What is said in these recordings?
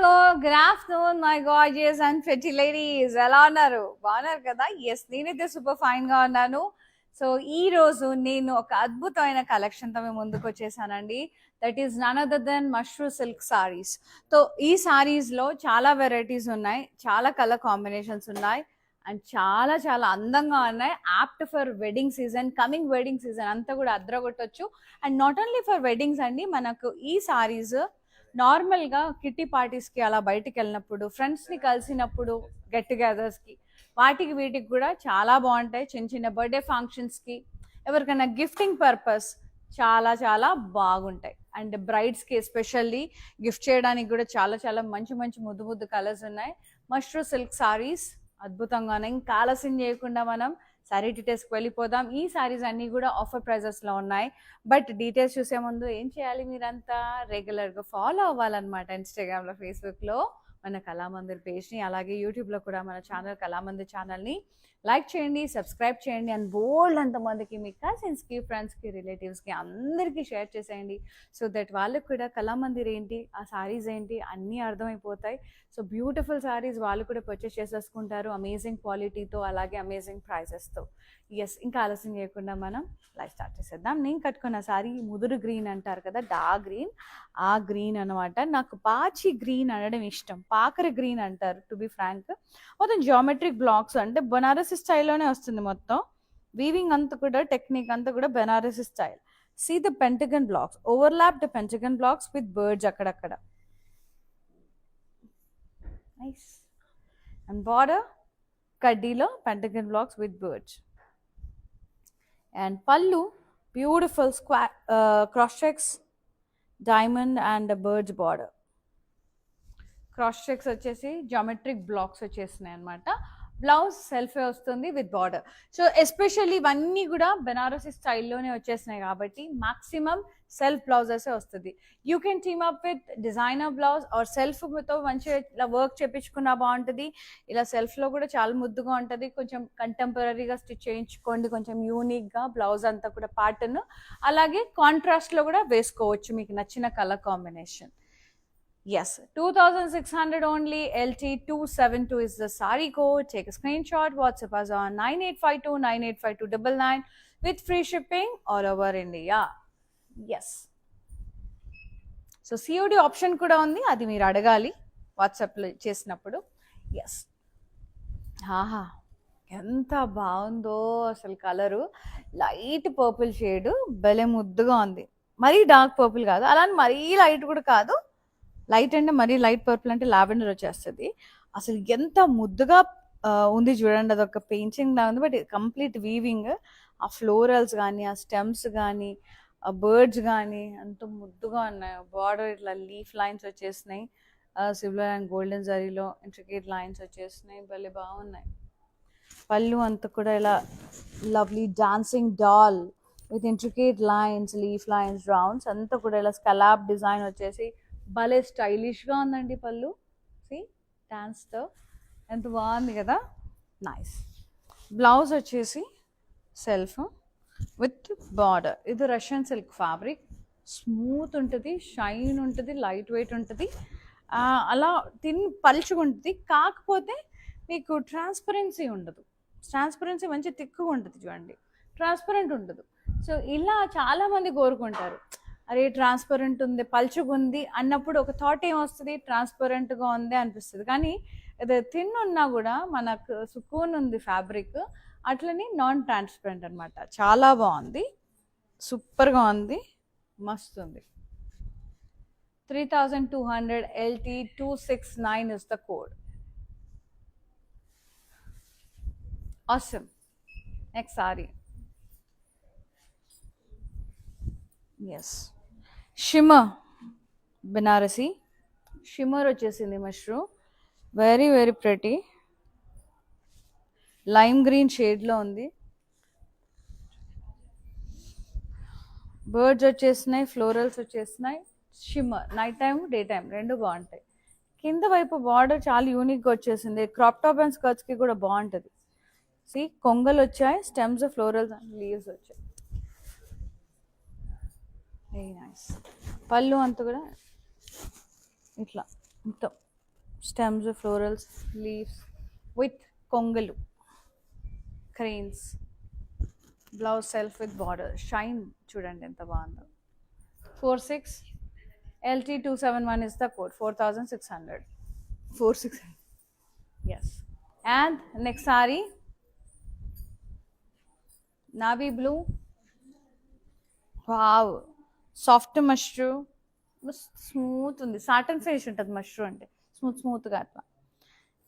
Hello, good afternoon my gorgeous and ఫెటీ ladies. ఎలా ఉన్నారు? బాగున్నారు కదా? ఎస్, నేనైతే సూపర్ ఫైన్ గా ఉన్నాను. సో ఈ రోజు నేను ఒక అద్భుతమైన కలెక్షన్ తో మేము ముందుకు వచ్చేసానండి. That is none other than Mashru silk saris. So ఈ సారీస్ లో చాలా వెరైటీస్ ఉన్నాయి, చాలా కలర్ కాంబినేషన్స్ ఉన్నాయి అండ్ చాలా చాలా అందంగా ఉన్నాయి. Apt for wedding season, coming wedding season అంతా కూడా అద్రగొట్టొచ్చు. And not only for weddings అండి, మనకు ఈ సారీస్ నార్మల్గా కిట్టి పార్టీస్కి అలా బయటికి వెళ్ళినప్పుడు, ఫ్రెండ్స్ని కలిసినప్పుడు, గెట్ టుగెదర్స్కి, వాటికి వీటికి కూడా చాలా బాగుంటాయి. చిన్న చిన్న బర్త్డే ఫంక్షన్స్కి, ఎవరికైనా గిఫ్టింగ్ పర్పస్ చాలా చాలా బాగుంటాయి. అండ్ బ్రైడ్స్కి ఎస్పెషల్లీ గిఫ్ట్ చేయడానికి కూడా చాలా చాలా మంచి మంచి ముద్దు ముద్దు కలర్స్ ఉన్నాయి. మష్రూ సిల్క్ సారీస్ అద్భుతంగా ఉన్నాయి. ఇంకా ఆలస్యం చేయకుండా మనం సారీ డీటెయిల్స్కి వెళ్ళిపోదాం. ఈ సారీస్ అన్నీ కూడా ఆఫర్ ప్రైజెస్లో ఉన్నాయి. బట్ డీటెయిల్స్ చూసే ముందు ఏం చేయాలి, మీరంతా రెగ్యులర్గా ఫాలో అవ్వాలన్నమాట. ఇన్స్టాగ్రామ్లో, ఫేస్బుక్లో మన కళామందిర్ పేజ్ని, అలాగే యూట్యూబ్లో కూడా మన ఛానల్ కళామందిర్ ఛానల్ని లైక్ చేయండి, సబ్స్క్రైబ్ చేయండి. అండ్ బోల్డ్ అంతమందికి మీ కజిన్స్కి, ఫ్రెండ్స్కి, రిలేటివ్స్కి అందరికీ షేర్ చేసేయండి. సో దట్ వాళ్ళకు కూడా కళామందిర్ ఏంటి, ఆ సారీస్ ఏంటి అన్నీ అర్థమైపోతాయి. సో బ్యూటిఫుల్ సారీస్ వాళ్ళు కూడా పర్చేస్ చేసేసుకుంటారు, అమేజింగ్ క్వాలిటీతో, అలాగే అమేజింగ్ ప్రైజెస్తో. ఎస్, ఇంకా ఆలస్యం చేయకుండా మనం లైవ్ స్టార్ట్ చేసేద్దాం. నేను కట్టుకున్న సారీ ముదురు గ్రీన్ అంటారు కదా, డార్క్ గ్రీన్, ఆ గ్రీన్ అనమాట. నాకు పాచి గ్రీన్ అనడం ఇష్టం, పాకర గ్రీన్ అంటారు టు బి ఫ్రాంక్. మొత్తం జియోమెట్రిక్ బ్లాక్స్, అంటే బనారసి స్టైల్లోనే వస్తుంది మొత్తం. వీవింగ్ అంతా కూడా, టెక్నిక్ అంతా కూడా Banarasi style. See the pentagon blocks, overlapped pentagon blocks with birds అక్కడక్కడ. నైస్. అండ్ బార్డర్ కడ్డీలో pentagon blocks with birds. And పళ్ళు beautiful square cross checks, diamond and birds border. Cross checks వచ్చేసి జామెట్రిక్ బ్లాక్స్ వచ్చేసినాయి అనమాట. Blouse సెల్ఫే వస్తుంది with border. So especially ఇవన్నీ కూడా బెనారసీ స్టైల్లోనే వచ్చేసినాయి కాబట్టి మాక్సిమం సెల్ఫ్ బ్లౌజెసే వస్తుంది. You can team up with designer blouse or సెల్ఫ్తో మంచిగా ఇలా వర్క్ చేయించుకున్నా బాగుంటుంది. ఇలా సెల్ఫ్లో కూడా చాలా ముద్దుగా ఉంటుంది. కొంచెం కంటెంపరీగా స్టిచ్ చేయించుకోండి, కొంచెం యూనిక్గా బ్లౌజ్ అంతా కూడా ప్యాటర్న్. అలాగే కాంట్రాస్ట్లో కూడా వేసుకోవచ్చు మీకు నచ్చిన colour combination. Yes, 2600 only. LT272 is the sari code. Take a screenshot, WhatsApp us on 9852985299 with free shipping all over India. Yes. So COD option kuda undi, adi meer adagali WhatsApp lo chesinappudu. Yes. Haha, ఎంత బాగుందో అసలు colour. Light purple shade, భలే ముద్దుగా ఉంది. మరీ dark purple కాదు, అలానే మరీ లైట్ కూడా కాదు. లైట్ అంటే మరీ లైట్ పర్పుల్ అంటే లావెండర్ వచ్చేస్తుంది. అసలు ఎంత ముద్దుగా ఉంది చూడండి, అదొక పెయింటింగ్ లా ఉంది. బట్ కంప్లీట్ వీవింగ్, ఆ ఫ్లోరల్స్ కానీ, ఆ స్టెమ్స్ కానీ, ఆ బర్డ్స్ కానీ అంత ముద్దుగా ఉన్నాయి. బార్డర్ ఇట్లా లీఫ్ లైన్స్ వచ్చేసినాయి, సిల్వర్ అండ్ గోల్డెన్ జరీలో ఇంట్రికేట్ లైన్స్ వచ్చేసినాయి, భలే బాగున్నాయి. పళ్ళు అంతా కూడా ఇలా lovely dancing doll with intricate lines, leaf lines, rounds అంతా కూడా ఇలా స్కలాప్ డిజైన్ వచ్చేసి భలే స్టైలిష్గా ఉందండి పళ్ళు. సి డాన్స్తో ఎంత బాగుంది కదా, నైస్. బ్లౌజ్ వచ్చేసి సెల్ఫ్ విత్ బార్డర్. ఇది రష్యన్ సిల్క్ ఫ్యాబ్రిక్, స్మూత్ ఉంటుంది, షైన్ ఉంటుంది, లైట్ వెయిట్ ఉంటుంది, అలా పలుచుకుంటుంది. కాకపోతే మీకు ట్రాన్స్పరెన్సీ ఉండదు. ట్రాన్స్పరెన్సీ మంచి తిక్కుగా ఉంటుంది చూడండి, ట్రాన్స్పరెంట్ ఉండదు. సో ఇలా చాలామంది కోరుకుంటారు, అరే ట్రాన్స్పరెంట్ ఉంది, పలుచుకుంది అన్నప్పుడు ఒక థాట్ ఏమొస్తుంది, ట్రాన్స్పరెంట్గా ఉంది అనిపిస్తుంది. కానీ ఇది థిన్ ఉన్నా కూడా మనకు సుకూన్ ఉంది ఫ్యాబ్రిక్, అట్లనే నాన్ ట్రాన్స్పరెంట్ అనమాట. చాలా బాగుంది, సూపర్గా ఉంది, మస్తు ఉంది. 3200 LT269 is the code. Awesome. Next saree. Yes, shimmer Benarasi shimmer వచ్చేసింది. Mushroom very very pretty, lime green షేడ్లో ఉంది. బర్డ్స్ వచ్చేసినాయి, ఫ్లోరల్స్ వచ్చేసినాయి. Shimmer night time, day time రెండు బాగుంటాయి. కింద వైపు బార్డర్ చాలా యూనిక్గా వచ్చేసింది. క్రాప్ టాప్ అండ్ స్కర్ట్స్కి కూడా బాగుంటుంది. సి కొంగలు వచ్చాయి, స్టెమ్స్, ఫ్లోరల్స్ అండ్ లీవ్స్ వచ్చాయి. Very nice. పళ్ళు అంతా కూడా ఇట్లా మొత్తం స్టెమ్స్, ఫ్లోరల్స్, లీవ్స్ విత్ కొంగలు, cranes. Blouse self with border. Shine చూడండి ఎంత బాగుందో. 46 LT271 is the code. 4600. 4600. Yes. And next saree, navy blue. Wow. Soft mushroom. Smooth ఉంది. సాటన్ ఫినిష్ ఉంటుంది మష్రూమ్ అంటే. స్మూత్గా అట్లా.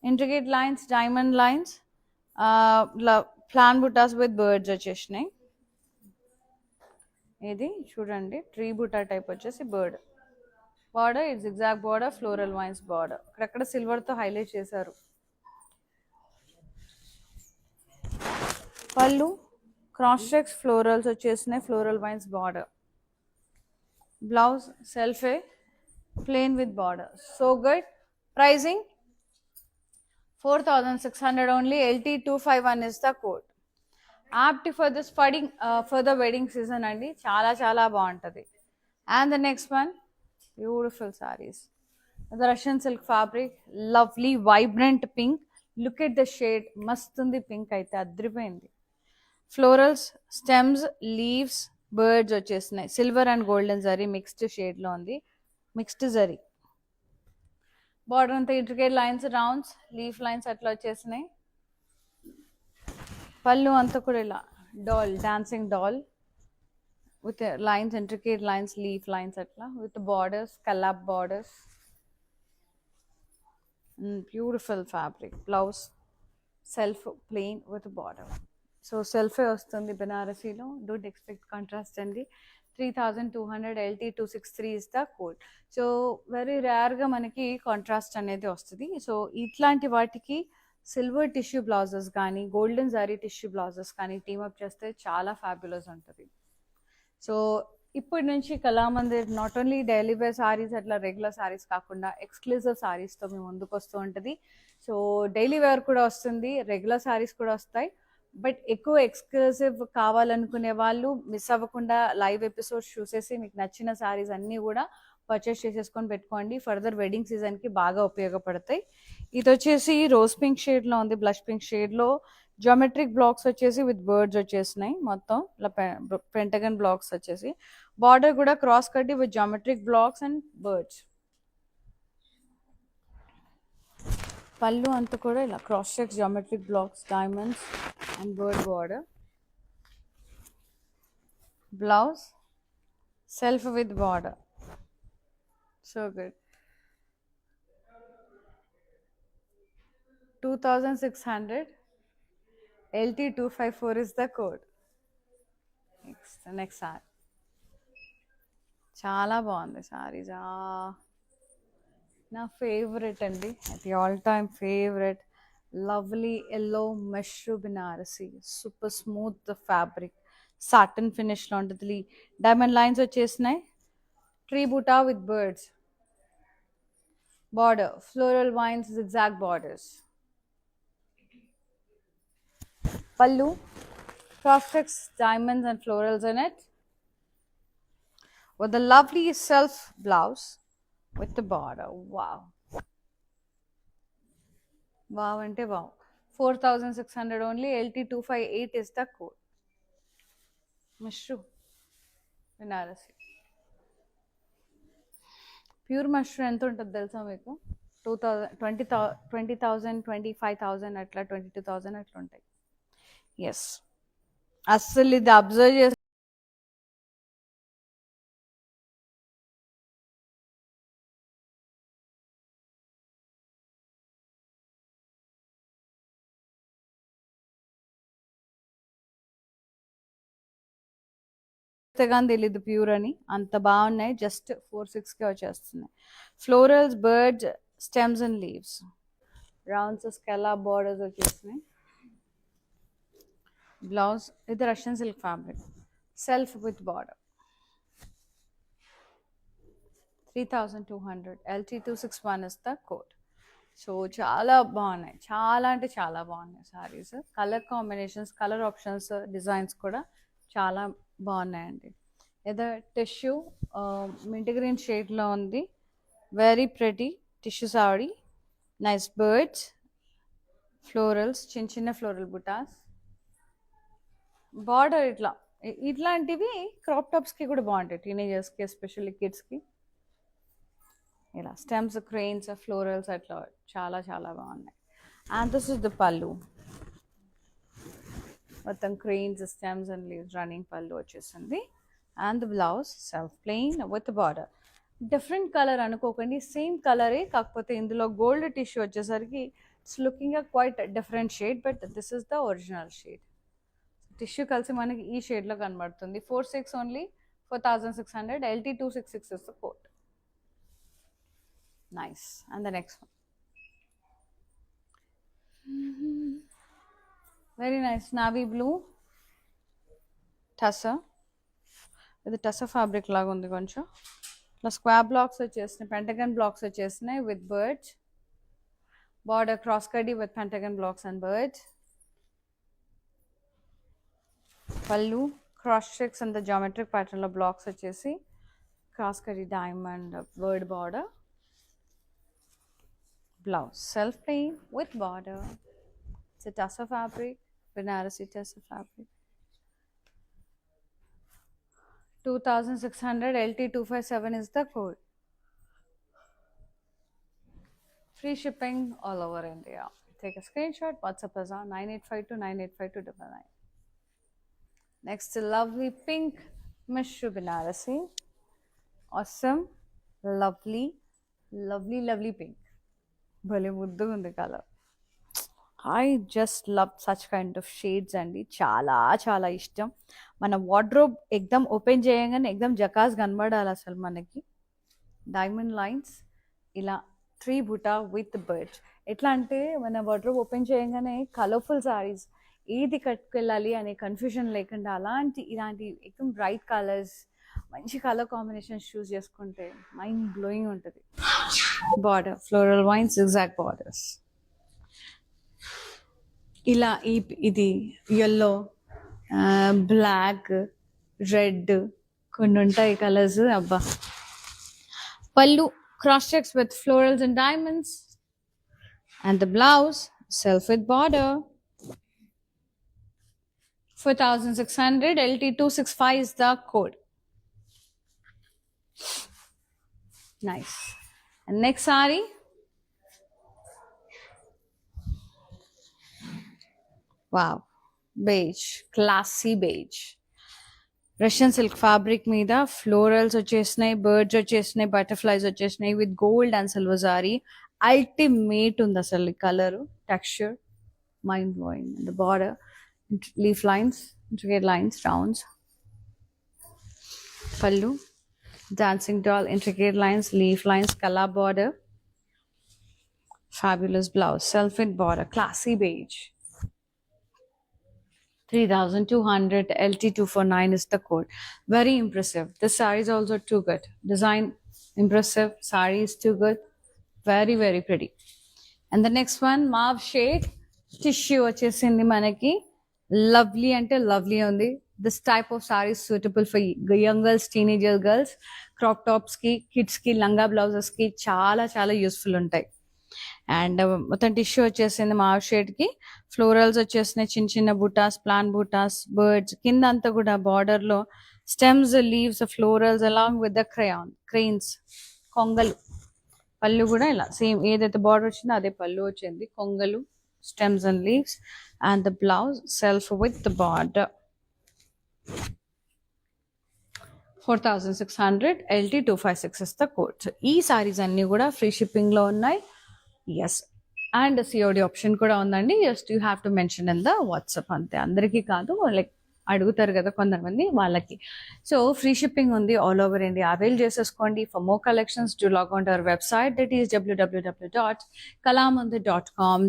Intricate lines, diamond lines, plain బుటాస్ విత్ బర్డ్స్ వచ్చేసినాయి. ఇది చూడండి ట్రీ బుటా టైప్ వచ్చేసి bird border. It's exact border, floral vines border. అక్కడక్కడ సిల్వర్తో హైలైట్ చేశారు. పళ్ళు క్రాస్ చెక్స్ ఫ్లోరల్స్ వచ్చేసినాయి, ఫ్లోరల్ వైన్స్ బార్డర్. బ్లౌజ్ సెల్ఫే plain with border. So good. Pricing 4600 only. LT251 is the code. Apt for this for the wedding season అండి. చాలా చాలా బాగుంటుంది. And the next one, beautiful sarees. The Russian silk fabric, lovely vibrant pink. Look at the shade. మస్తుంది pink అయితే అద్రిపోయింది. Florals, stems, leaves, birds వచ్చేసినాయి. Silver and golden జరీ mixed షేడ్లో ఉంది. మిక్స్డ్ జరీ బార్డర్ అంతా intricate lines, rounds, leaf lines అట్లా వచ్చేసినాయి. పళ్ళు అంతా కూడా ఇలా doll, dancing doll with lines, intricate lines, leaf lines అట్లా విత్ బార్డర్స్, కలాబ్ borders. Beautiful fabric. Blouse self plain with border. So సెల్ఫే వస్తుంది బెనారసీలో. డోంట్ ఎక్స్పెక్ట్ కాంట్రాస్ట్ అండి. 3200 LT263 is the code. So very రేర్గా మనకి కాంట్రాస్ట్ అనేది వస్తుంది. సో ఇట్లాంటి వాటికి సిల్వర్ టిష్యూ బ్లౌజెస్ కానీ, గోల్డెన్ జారీ టిష్యూ బ్లౌజెస్ కానీ టీమప్ చేస్తే చాలా ఫ్యాబ్యులస్ ఉంటుంది. సో ఇప్పటి నుంచి Kalamandir not only daily wear saris అట్లా రెగ్యులర్ సారీస్ కాకుండా ఎక్స్క్లూజివ్ సారీస్తో మేము ముందుకు వస్తూ ఉంటుంది. సో డైలీ వేర్ కూడా వస్తుంది, రెగ్యులర్ సారీస్ కూడా వస్తాయి. బట్ ఎక్కువ ఎక్స్క్లూజివ్ కావాలనుకునే వాళ్ళు మిస్ అవ్వకుండా లైవ్ ఎపిసోడ్స్ చూసేసి మీకు నచ్చిన సారీస్ అన్నీ కూడా పర్చేస్ చేసేసుకొని పెట్టుకోండి. ఫర్దర్ వెడ్డింగ్ సీజన్కి బాగా ఉపయోగపడతాయి. ఇది వచ్చేసి రోజ్ పింక్ షేడ్లో ఉంది, బ్లష్ పింక్ షేడ్లో. జామెట్రిక్ బ్లాక్స్ వచ్చేసి విత్ బర్డ్స్ వచ్చేసినాయి. మొత్తం ఇలా పెంటగన్ బ్లాక్స్ వచ్చేసి బార్డర్ కూడా క్రాస్ కట్టి with geometric blocks and birds. పళ్ళు అంతా కూడా ఇలా cross checks, geometric blocks, diamonds and bird border. Blouse self with border. So good. 2600 LT254 is the code. Next sorry చాలా బాగుంది. సారీస్ నా ఫేవరెట్ అండి, అది all time favourite. Lovely yellow mashru Banarasi. Super smooth fabric, Satan ఫినిష్లో ఉంటుంది. డైమండ్ లైన్స్ వచ్చేసినాయి. Tree బూటా with birds border, floral wines, zigzag borders. Pallu, cross-check diamonds and florals in it, with the lovely self blouse with the border. Wow. Wow ante wow. 4600 only. LT258 is the code. Mushroom Banarasi. Pure mushroom ఎంత ఉంటుంది తెలుసా మీకు? 20,000 25,000 అట్లా 22,000 అట్లా ఉంటాయి. Yes, అస్సలు ఇది observe చేస్తే కానీ తెలీదు ప్యూర్ అని. అంత బాగున్నాయి. జస్ట్ 46కే వచ్చేస్తున్నాయి. Florals, birds, stems and leaves, rounds, స్కెలా బార్డర్స్ వచ్చేసినాయి. బ్లౌజ్ ఇది Russian silk fabric, self with border. 3200 LT261 is the code. So చాలా బాగున్నాయి, చాలా అంటే చాలా బాగున్నాయి saris. Colour combinations, colour options, designs కూడా చాలా బాగున్నాయండి. ఏదో టిష్యూ మింట్ గ్రీన్ షేడ్లో ఉంది. Very pretty tissue sari. Nice birds, florals, చిన్న చిన్న ఫ్లోరల్ బుటాస్, బార్డర్ ఇట్లాంటివి క్రాప్ టాప్స్కి కూడా బాగుంటాయి, టీనేజర్స్కి ఎస్పెషల్లీ కిడ్స్కి. ఇలా స్టెమ్స్, క్రెయిన్స్, ఫ్లోరల్స్ అట్లా చాలా చాలా బాగున్నాయి. అండ్ దిస్ ఇస్ ద పళ్ళు, మొత్తం cranes, stems and leaves running పళ్ళు వచ్చేసింది. And the blouse self plain with border. Different colour అనుకోకండి, సేమ్ కలరే, కాకపోతే ఇందులో గోల్డ్ టిష్యూ వచ్చేసరికి it's looking quite different shade, but this is the original shade. Tissue కలిసి మనకి ఈ షేడ్లో కనబడుతుంది. 46 only, 4600. LT 266 is the code. Nice. And the next one. Very nice. Navy blue. Tussar. ఇది టస్సర్ ఫ్యాబ్రిక్ లాగా ఉంది కొంచెం. ఇట్లా స్క్వేర్ బ్లాక్స్ వచ్చేసినాయి, పెంటగన్ బ్లాక్స్ వచ్చేసినాయి విత్ బర్డ్స్. బార్డర్ క్రాస్ కడ్డీ with pentagon blocks and birds. పళ్ళు cross checks and the geometric ప్యాటర్న్లో బ్లాక్స్ వచ్చేసి క్రాస్ కడ్డీ diamond bird border. Blouse self plain with border. It's a tussar fabric, Banarasi tussar fabric. 2600. LT 257 is the code. Free shipping all over India. Take a screenshot, WhatsApp us on 9852 985299. Next, lovely pink Mishru Banarasi. Awesome, lovely, lovely, lovely pink. భలే ముద్దుగా ఉంది colour. I just love such kind of shades అండి, చాలా చాలా ఇష్టం. మన wardrobe ఎగ్దమ్ open చేయగానే ఎగ్దమ్ జకాస్ కనబడాలి అసలు మనకి. డైమండ్ లైన్స్, ఇలా ట్రీ బుటా విత్ బర్డ్స్. ఎట్లా అంటే మన వార్డ్రోబ్ ఓపెన్ చేయగానే కలర్ఫుల్ సారీస్ ఏది కట్టుకెళ్ళాలి అనే కన్ఫ్యూజన్ లేకుండా ఇలాంటి ఎగ్దమ్ బ్రైట్ కలర్స్, మంచి కలర్ కాంబినేషన్స్ చూస్ చేసుకుంటే మైండ్ బ్లోయింగ్ ఉంటుంది. Border floral wine zigzag borders. ఇలా ఇది ఎల్లో, బ్లాక్, రెడ్ కొన్ని ఉంటాయి కలర్స్. అబ్బా. పళ్ళు cross checks with florals and diamonds. And the blouse self with border. 4600. LT 265 is the code. Nice. And next saree. Wow. Beige. Classy beige. Russian silk fabric meeda florals vachesnayi, birds vachesnayi, butterflies vachesnayi with gold and silver zari. Ultimate ఉంది అసలు color, texture, mind blowing. And the border, leaf lines, intricate lines, rounds. Pallu, dancing doll, intricate lines, leaf lines, color border. Fabulous blouse, self with border, classy beige. 3200. LT 249 is the code. Very impressive. This saree is also too good. Design impressive, saree is too good. Very very pretty. And the next one, mauve shade, tissue వచ్చేసింది మనకి. Lovely అంటే lovely ఉంది. This type of saree is suitable for young girls, teenager girls, crop tops కి, kids కి, లంగా blouses కి చాలా చాలా యూస్ఫుల్ ఉంటాయి. అండ్ మొత్తం టిష్యూ వచ్చేసింది మావ్ షేడ్ కి. ఫ్లోరల్స్ వచ్చేసినాయి, చిన్న చిన్న బుటాస్, ప్లాన్ బుటాస్, బర్డ్స్. కింద అంతా కూడా బార్డర్ లో stems, leaves, florals along with the cranes, కొంగలు. పళ్ళు కూడా ఇలా సేమ్ ఏదైతే బార్డర్ వచ్చిందో అదే పళ్ళు వచ్చింది. కొంగలు, stems and leaves. And the blouse self with the border. 4600. LT 256 is the code. So ఈ సారీస్ అన్ని కూడా ఫ్రీ షిప్పింగ్ లో ఉన్నాయి. ఎస్, అండ్ సిఓడి ఆప్షన్ కూడా ఉందండి. Just you have to mention in the WhatsApp, అంతే. అందరికీ కాదు, లైక్ అడుగుతారు కదా కొంతమంది, వాళ్ళకి. సో ఫ్రీ షిప్పింగ్ ఉంది ఆల్ ఓవర్ ఇండియా. అవైల్ చేసేసుకోండి. For more collections do log on to our website, that is www.kalamandir.com.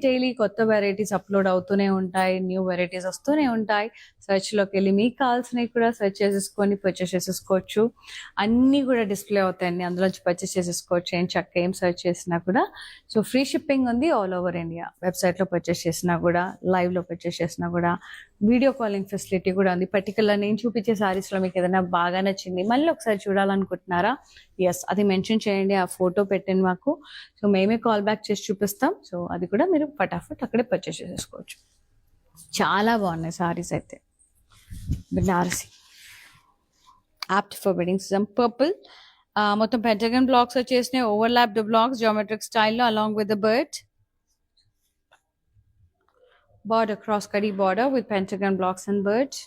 Daily కొత్త వెరైటీస్ అప్లోడ్ అవుతూనే ఉంటాయి, న్యూ వెరైటీస్ వస్తూనే ఉంటాయి. సెర్చ్లోకి వెళ్ళి మీకు కావాల్సినవి కూడా సెర్చ్ చేసేసుకొని పర్చేస్ చేసేసుకోవచ్చు. అన్నీ కూడా డిస్ప్లే అవుతాయండి, అందులోంచి పర్చేస్ చేసేసుకోవచ్చు ఏం చక్క ఏం సెర్చ్ చేసినా కూడా. సో ఫ్రీ షిప్పింగ్ ఉంది ఆల్ ఓవర్ ఇండియా. వెబ్సైట్లో పర్చేస్ చేసినా కూడా, లైవ్లో పర్చేస్ చేసినా కూడా, వీడియో కాలింగ్ ఫెసిలిటీ కూడా ఉంది. పర్టికులర్ నేను చూపించే సారీస్లో మీకు ఏదైనా బాగా నచ్చింది మళ్ళీ ఒకసారి చూడాలనుకుంటున్నారా, ఎస్ అది మెన్షన్ చేయండి, ఆ ఫోటో పెట్టండి మాకు. సో మేమే కాల్ బ్యాక్ చేసి చూపిస్తాం. సో అది కూడా మీరు ఫటాఫట్ అక్కడే పర్చేస్ చేసేసుకోవచ్చు. చాలా బాగున్నాయి సారీస్ అయితే. Banarasi apt for wedding season. Purple మొత్తం పెంటగన్ బ్లాక్స్ వచ్చేసినాయి, ఓవర్లాప్డ్ బ్లాక్స్ జామెట్రిక్ స్టైల్లో along with the bird border, cross cutty border with pentagon blocks and birds.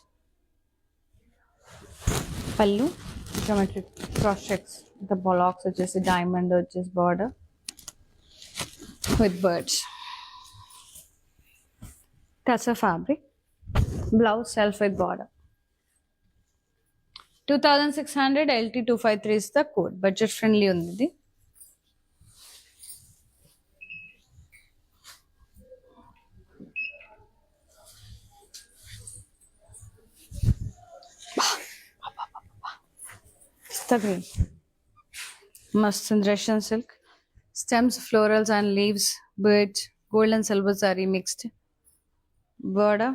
Pallu geometric cross checks, the blocks which is a diamond which is border with birds. That's a fabric. Blouse self with border. 2600 LT253 is the code. Budget friendly undi. The green. Must in Russian silk. Stems, florals and leaves, birds, gold and silver zari mixed. Border.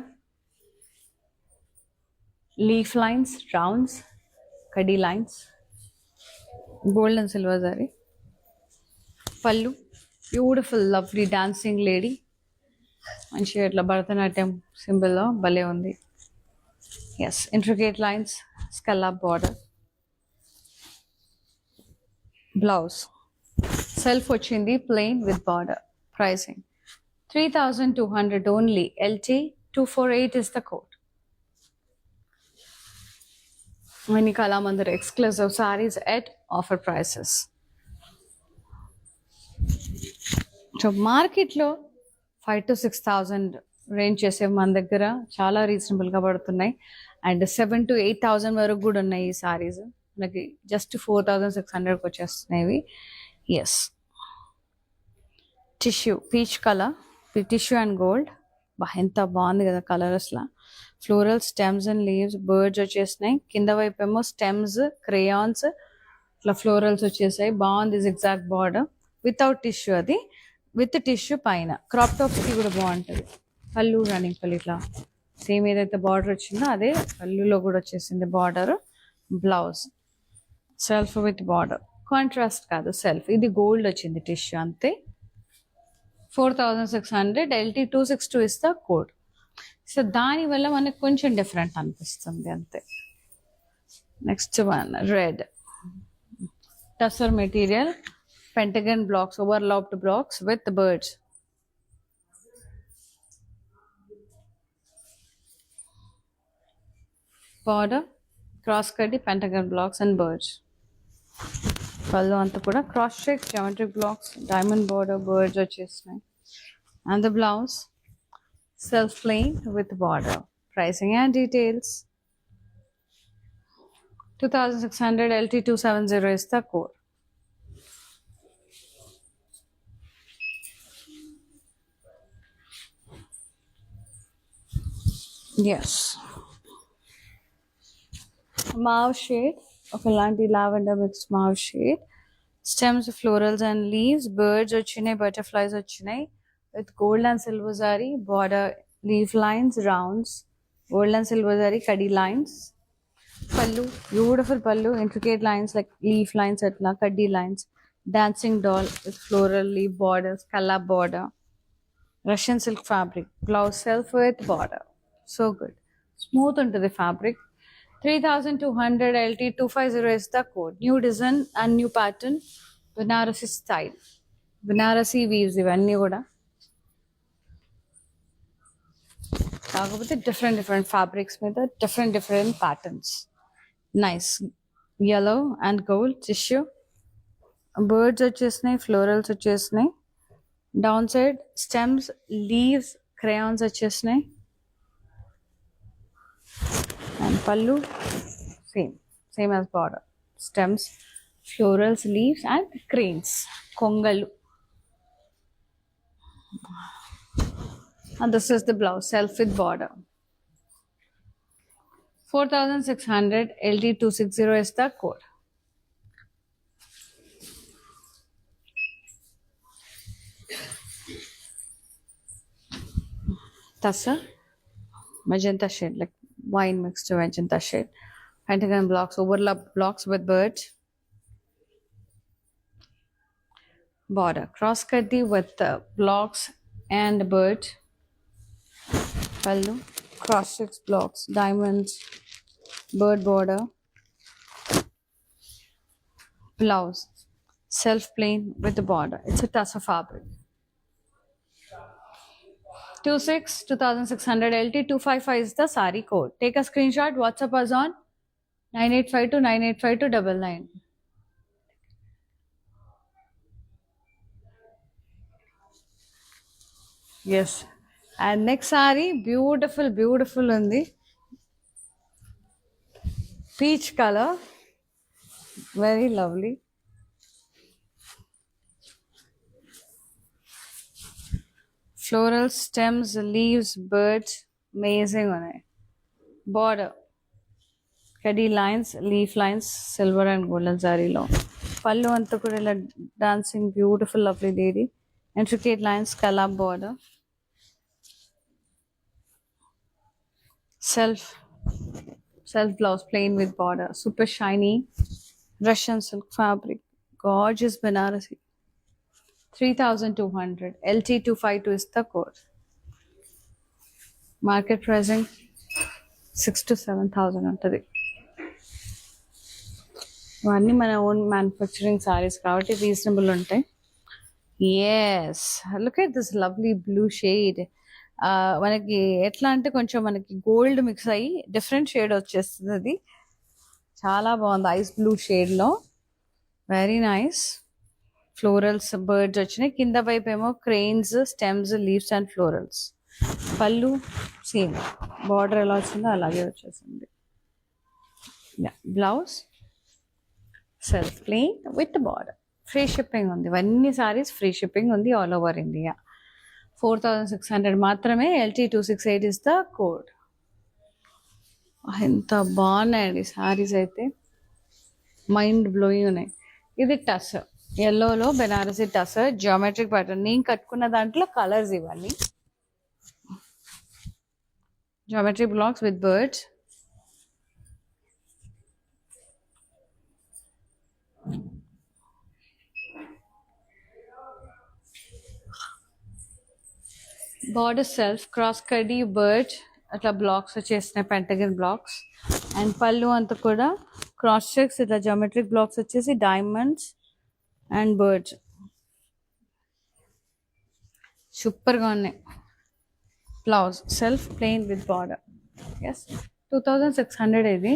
Leaf lines, rounds, kadi lines. Gold and silver zari. Pallu. Beautiful, lovely dancing lady. And she had Bharatanatyam symbol bale undi. Yes, intricate lines, scallop border. Blouse self వచ్చింది plain with border. Pricing 3200 only. LT 248 is the code. Many Kalamandir exclusive sarees at offer prices. So market లో 5,000 to 6,000 range చేసే మన దగ్గర చాలా రీజనబుల్గా పడుతున్నాయి. And 7,000 to 8,000 వరకు కూడా ఉన్నాయి ఈ సారీస్. మనకి జస్ట్ 4,600కి వచ్చేస్తున్నాయి. Yes, tissue peach colour, tissue and gold. ఎంత బాగుంది కదా కలర్ అసలు. Floral stems and leaves, birds వచ్చేసినాయి. కింద వైపు ఏమో స్టెమ్స్, క్రేయాన్స్, ఇట్లా ఫ్లోరల్స్ వచ్చేసాయి. బాగుంది జిగ్జాగ్ బార్డర్ వితౌట్ టిష్యూ. అది విత్ టిష్యూ పైన క్రాప్ టాప్స్కి కూడా బాగుంటుంది. పళ్ళు రన్నింగ్ పళ్ళు ఇట్లా సేమ్ ఏదైతే బార్డర్ వచ్చిందో అదే పళ్ళులో కూడా వచ్చేసింది border. Blouse self with border, contrast కాదు సెల్ఫ్. ఇది గోల్డ్ వచ్చింది టిష్యూ అంతే. 4,600 LT 262 is the code. So దానివల్ల మనకు కొంచెం డిఫరెంట్ అనిపిస్తుంది అంతే. Next one red tussar material, pentagon blocks, overlapped blocks with birds. Border cross కట్టి పెంటగన్ బ్లాక్స్ అండ్ బర్డ్స్. పళ్ళు అంతా కూడా cross check geometric blocks, diamond border, birds వచ్చేసినాయి. And the blouse self plain with border. Pricing and details 2,600 LT 270 is the code. Yes, mauve shade, ఒకలాంటి lavender mix mauve shade. Stems, florals and leaves, birds వచ్చినాయి, butterflies వచ్చినాయి with gold and silver జారీ border, leaf lines, rounds, gold and silver జారీ కడీ lines. పళ్ళు beautiful పళ్ళు, intricate lines like leaf lines అట్లా కడ్డీ lines. Dancing doll with floral leaf borders, కల్లాప్ border, Russian silk fabric. Blouse self with border. So good, smooth ఉంటుంది fabric. 3,200 LT 250 is the code. New design and new pattern, Banarasi style. Banarasi weaves ఇవన్నీ కూడా కాకపోతే different fabrics మీద different patterns. Nice yellow and gold tissue. Birds వచ్చేసినాయి, florals వచ్చేసినాయి. Down side stems, leaves, crayons వచ్చేసినాయి. And pallu same as border, stems, florals, leaves and cranes, kongalu. And this is the blouse self with border. 4600 LT260 is the code. Tassa, magenta shade, like wine mixed to magenta shade. Pentagon blocks, overlap blocks with birds. Border, cross cutty with blocks and birds. Pallu, cross six blocks, diamonds, bird border. Blouse, self plain with the border. It's a tussar fabric. 26,600 LT 255 is the sari code. Take a screenshot, WhatsApp us on 9852 9852 99. Yes. And next sari, beautiful undi. Peach color. Very lovely. Floral stems, leaves, birds. Amazing on it. Border. Kadi lines, leaf lines, silver and golden zari lo. Pallu anta kuda ila dancing, beautiful, lovely lady. Intricate lines, scallop border. Self blouse, plain with border. Super shiny Russian silk fabric. Gorgeous Banarasi. 3,200. LT252 is the code. Market pricing 6 to 7,000 untadi. ఇవన్నీ మన own manufacturing saris కాబట్టి reasonable ఉంటాయి. Yes, look at this lovely blue shade. మనకి ఎట్లా అంటే కొంచెం మనకి gold mix అయ్యి డిఫరెంట్ షేడ్ వచ్చేస్తుంది. అది చాలా బాగుంది, ఐస్ బ్లూ షేడ్లో. Very nice. ఫ్లోరల్స్, బర్డ్స్ వచ్చినాయి. కింద వైపు ఏమో cranes, stems, leaves and florals. పళ్ళు సేమ్, బార్డర్ ఎలా వచ్చిందో అలాగే వచ్చేసింది. Blouse self plain with border. Free shipping ఉంది. ఇవన్నీ సారీస్ ఫ్రీ షిప్పింగ్ ఉంది ఆల్ ఓవర్ ఇండియా. 4,600 మాత్రమే. LT268 is the code. ఎంత బాగున్నాయండి సారీస్ అయితే, మైండ్ బ్లోయింగ్ ఉన్నాయి. ఇది టసర్, ఎల్లోలో బెనారసీ టసర్, జియోమెట్రిక్ ప్యాటర్న్. నేను కట్టుకున్న దాంట్లో కలర్స్ ఇవన్నీ. Geometric blocks with birds. Border self cross కడీ బర్డ్ అట్లా బ్లాక్స్ వచ్చేసినాయి, పెంటగన్ బ్లాక్స్. అండ్ పళ్ళు అంతా కూడా క్రాస్ చెక్స్, ఇట్లా జియోమెట్రిక్ బ్లాక్స్ వచ్చేసి డైమండ్స్ అండ్ బర్డ్స్. సూపర్గా ఉన్నాయి. Blouse self plain with border. Yes, 2,600 ఇది.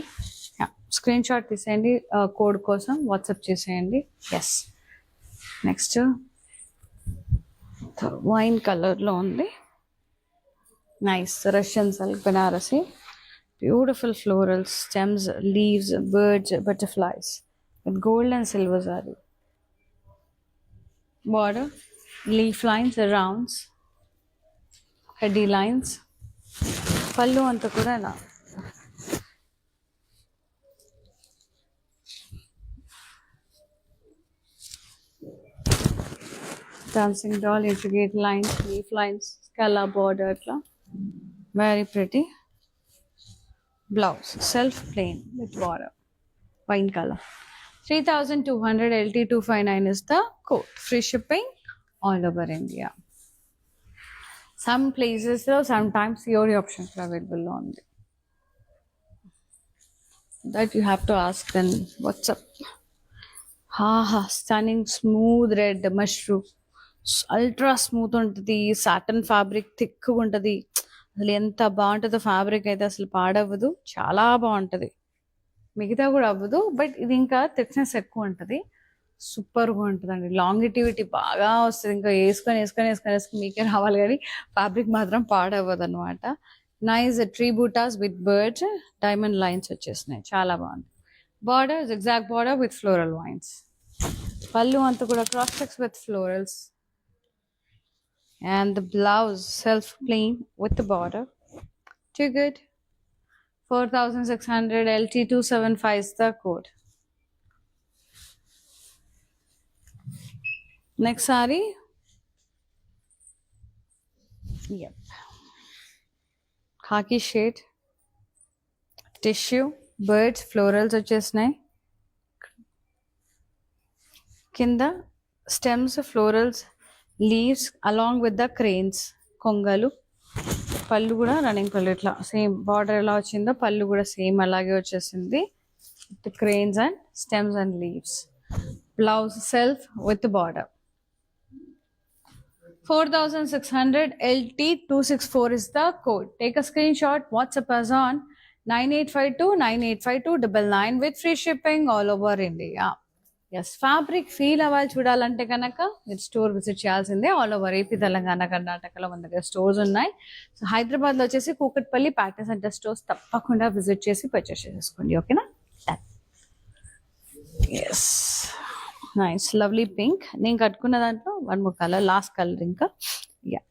స్క్రీన్ షాట్ తీసేయండి, కోడ్ కోసం వాట్సాప్ చేసేయండి. ఎస్, నెక్స్ట్ వైన్ కలర్లో ఉంది. Nice Russian silk Banarasi. Beautiful florals, stems, leaves, birds, butterflies with gold and silver sorry. Border, leaf lines, rounds, heady lines. పళ్ళు అంతా కూడా ఇలా dancing doll, intricate lines, leaf lines, scallop border atla. Very pretty. Blouse, self plain with border, wine color. 3,200 LT259 is the code. Free shipping all over India. Some places though, sometimes COD options are available on it. That you have to ask then what's up. Stunning smooth red mushroom. Ultra smooth ఉంటుంది, Satan fabric thick ఉంటుంది. అసలు ఎంత బాగుంటుందో fabric అయితే, అసలు పాడవ్వదు, చాలా బాగుంటుంది. మిగతా కూడా అవ్వదు, బట్ ఇది ఇంకా థిక్నెస్ ఎక్కువ ఉంటుంది. సూపర్గా ఉంటుందండి. లాంగిటివిటీ బాగా వస్తుంది. ఇంకా వేసుకొని మీకే రావాలి, కానీ ఫ్యాబ్రిక్ మాత్రం పాడవ్వదు అనమాట. Nice tree buttas with birds, diamond lines వచ్చేసినాయి, చాలా బాగుంది. Border exact border with floral wines. పళ్ళు అంతా కూడా cross checks with florals. And the blouse self plain with the border. Too good. 4,600 LT275 is the code. Next saree. Yep. Khaki shade. Tissue. Birds. Florals వచ్చేసినాయి. కింద stems, florals, leaves along with the cranes. కొంగలు. పళ్ళు కూడా running పళ్ళు ఇట్లా same border ఎలా వచ్చిందో పళ్ళు కూడా సేమ్ అలాగే వచ్చేసింది. Cranes and stems and leaves. Blouse self with border. 4,600 LT264 is the code. Take a screenshot. WhatsApp us on 9852 with free shipping all over India. Yes fabric feel అవ్వాలి చూడాలంటే కనుక మీరు స్టోర్ విజిట్ చేయాల్సిందే. All over AP, Telangana, కర్ణాటకలో మన దగ్గర stores ఉన్నాయి. So హైదరాబాద్లో వచ్చేసి కూకట్పల్లి ప్యాటర్న్ సెంటర్ స్టోర్స్ తప్పకుండా విజిట్ చేసి పర్చేస్ చేసుకోండి. ఓకేనా? Yes nice lovely pink. నేను కట్టుకున్న దాంట్లో one more colour, last colour ఇంకా. యా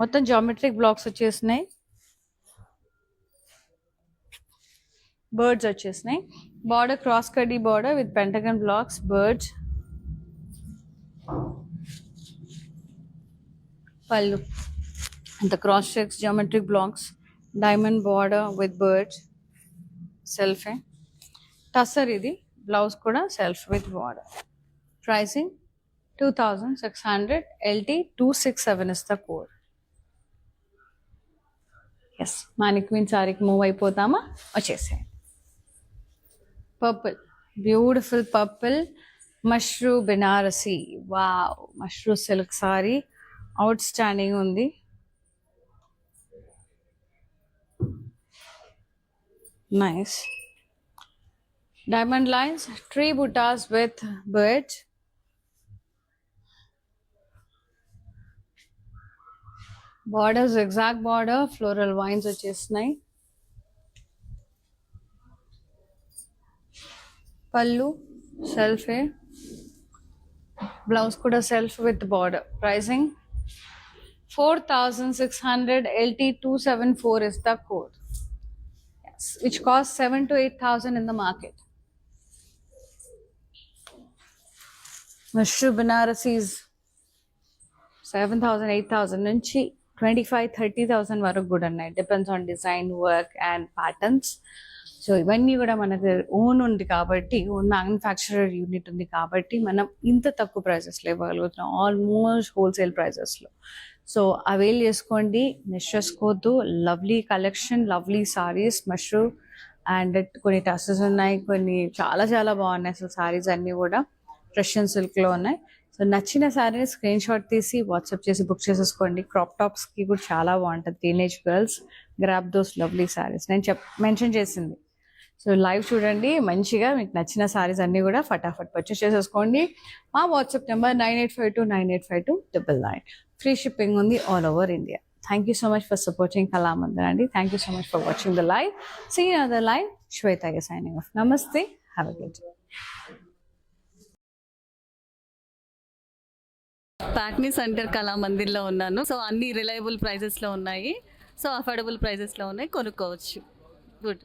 మొత్తం జామెట్రిక్ బ్లాక్స్ వచ్చేసినాయి. బర్డ్స్ వచ్చేసినాయి. బార్డర్ క్రాస్ కడ్డీ border with pentagon blocks, birds. Pallu అంత cross checks, geometric blocks, diamond border with birds. సెల్ఫే టసర్ ఇది. బ్లౌజ్ కూడా self with border. Pricing 2,600 LT267 is the code. Yes mannequin సారీకి మూవ్ అయిపోతామా? వచ్చేసాయి. Purple, beautiful purple, mashru Banarasi. Wow, mashru silk sari outstanding ఉంది. Nice diamond lines, tree బుటాస్ with birds. Border exact border, floral vines వచ్చేసినాయి. పళ్ళు సెల్ఫే, బ్లౌజ్ కూడా self with border. Pricing 4,600 LT274 is the code. Yes, which costs 7,000 to 8,000 in the market. Mashru Banarasi is 7,000, 8,000 నుంచి 25,000-30,000 వరకు కూడా ఉన్నాయి. Depends on design, work and patterns. So ఇవన్నీ కూడా మనకు ఓన్ ఉంది కాబట్టి, ఓన్ మ్యానుఫ్యాక్చరర్ యూనిట్ ఉంది కాబట్టి మనం ఇంత తక్కువ ప్రైజెస్లో ఇవ్వగలుగుతున్నాం, ఆల్మోస్ట్ హోల్సేల్ ప్రైజెస్లో. సో అవైల్ చేసుకోండి, మిస్ చేసుకోవద్దు. Lovely collection, lovely saris, mashru and కొన్ని టసెస్ ఉన్నాయి, కొన్ని చాలా చాలా బాగున్నాయి. అసలు సారీస్ అన్నీ కూడా రష్యన్ సిల్క్లో ఉన్నాయి. సో నచ్చిన శారీని స్క్రీన్ షాట్ తీసి వాట్సాప్ చేసి బుక్ చేసేసుకోండి. క్రాప్ టాప్స్కి కూడా చాలా బాగుంటుంది. Teenage girls grab those lovely saris నేను మెన్షన్ చేసింది. సో లైవ్ చూడండి, మంచిగా మీకు నచ్చిన శారీస్ అన్నీ కూడా ఫటాఫట్ పర్చేస్ చేసేసుకోండి. మా వాట్సాప్ నెంబర్ 9852985299. ఫ్రీ షిప్పింగ్ ఉంది all over India. Thank you so much for supporting Kalamandir అండి. Thank you so much for watching the live. See you other live. Shweta signing off. నమస్తే, హ్యావ్ ఎ గుడ్ డే. ప్యాక్నీ centre కళామందిర్లో ఉన్నాను. So అన్ని reliable ప్రైజెస్లో ఉన్నాయి. So affordable ప్రైజెస్లో ఉన్నాయి, కొనుక్కోవచ్చు. గుడ్.